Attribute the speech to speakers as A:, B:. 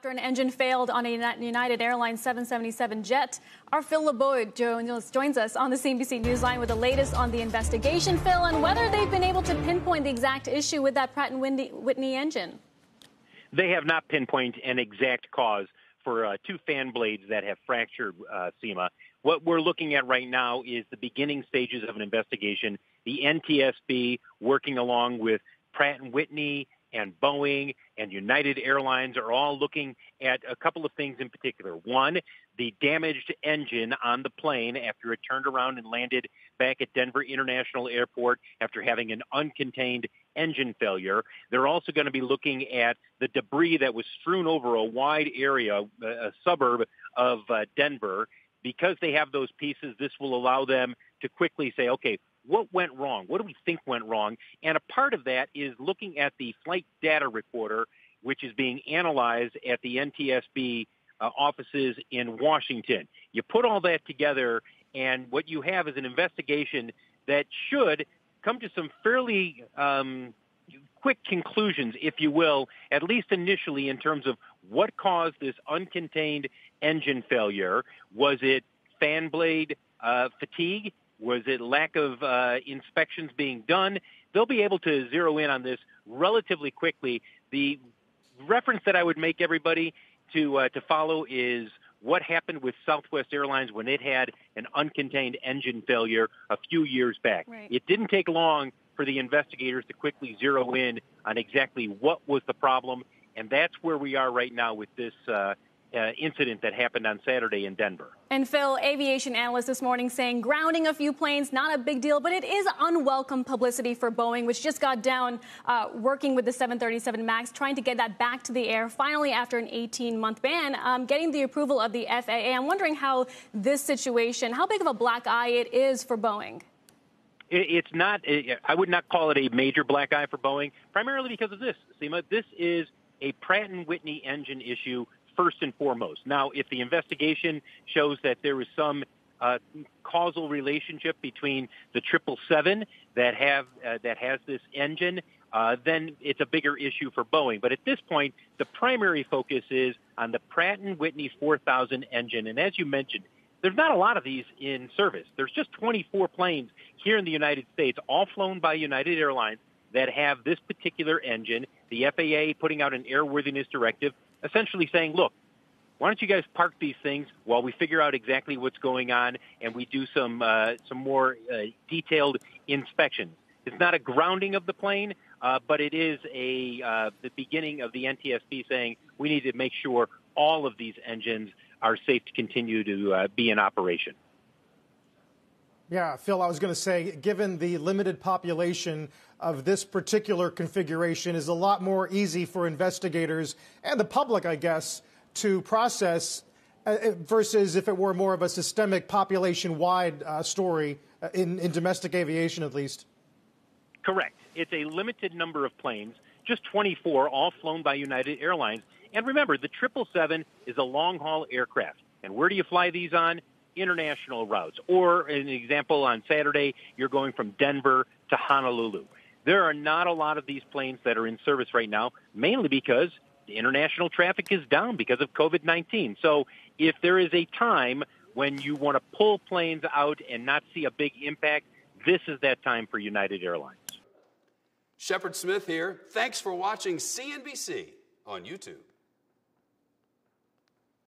A: after an engine failed on a United Airlines 777 jet. Our Phil LeBeau joins us on the CNBC Newsline with the latest on the investigation, Phil, and whether they've been able to pinpoint the exact issue with that Pratt and Whitney engine.
B: They have not pinpointed an exact cause for two fan blades that have fractured, Seema. What we're looking at right now is the beginning stages of an investigation. The NTSB working along with Pratt and Whitney and Boeing and United Airlines are all looking at a couple of things in particular. One, the damaged engine on the plane after it turned around and landed back at Denver International Airport after having an uncontained engine failure. They're also going to be looking at the debris that was strewn over a wide area, a suburb of Denver. Because they have those pieces, this will allow them to quickly say, okay, what went wrong? What do we think went wrong? And a part of that is looking at the flight data recorder, which is being analyzed at the NTSB offices in Washington. You put all that together, and what you have is an investigation that should come to some fairly quick conclusions, if you will, at least initially in terms of what caused this uncontained engine failure. Was it fan blade fatigue? Was it lack of inspections being done? They'll be able to zero in on this relatively quickly. The reference that I would make everybody to follow is what happened with Southwest Airlines when it had an uncontained engine failure a few years back.
A: Right.
B: It didn't take long for the investigators to quickly zero in on exactly what was the problem, and that's where we are right now with this incident that happened on Saturday in Denver.
A: And Phil, aviation analyst this morning saying grounding a few planes, not a big deal, but it is unwelcome publicity for Boeing, which just got down working with the 737 MAX, trying to get that back to the air, finally after an 18-month ban, getting the approval of the FAA. I'm wondering how this situation, how big of a black eye it is for Boeing.
B: It's not, I would not call it a major black eye for Boeing, primarily because of this, Seema. This is a Pratt and Whitney engine issue first and foremost. Now, if the investigation shows that there was some causal relationship between the 777 that has this engine, then it's a bigger issue for Boeing. But at this point, the primary focus is on the Pratt and Whitney 4000 engine. And as you mentioned, there's not a lot of these in service. There's just 24 planes here in the United States, all flown by United Airlines, that have this particular engine. The FAA putting out an airworthiness directive, essentially saying, look, why don't you guys park these things while we figure out exactly what's going on and we do some more detailed inspections. It's not a grounding of the plane, but it is the beginning of the NTSB saying we need to make sure all of these engines are safe to continue to be in operation.
C: Yeah, Phil, I was going to say, given the limited population of this particular configuration, is a lot more easy for investigators and the public, I guess, to process versus if it were more of a systemic population-wide story in domestic aviation, at least.
B: Correct. It's a limited number of planes, just 24, all flown by United Airlines. And remember, the 777 is a long-haul aircraft. And where do you fly these on? International routes. Or, an example, on Saturday, you're going from Denver to Honolulu. There are not a lot of these planes that are in service right now, mainly because the international traffic is down because of COVID-19. So if there is a time when you want to pull planes out and not see a big impact, this is that time for United Airlines.
D: Shepard Smith here. Thanks for watching CNBC on YouTube.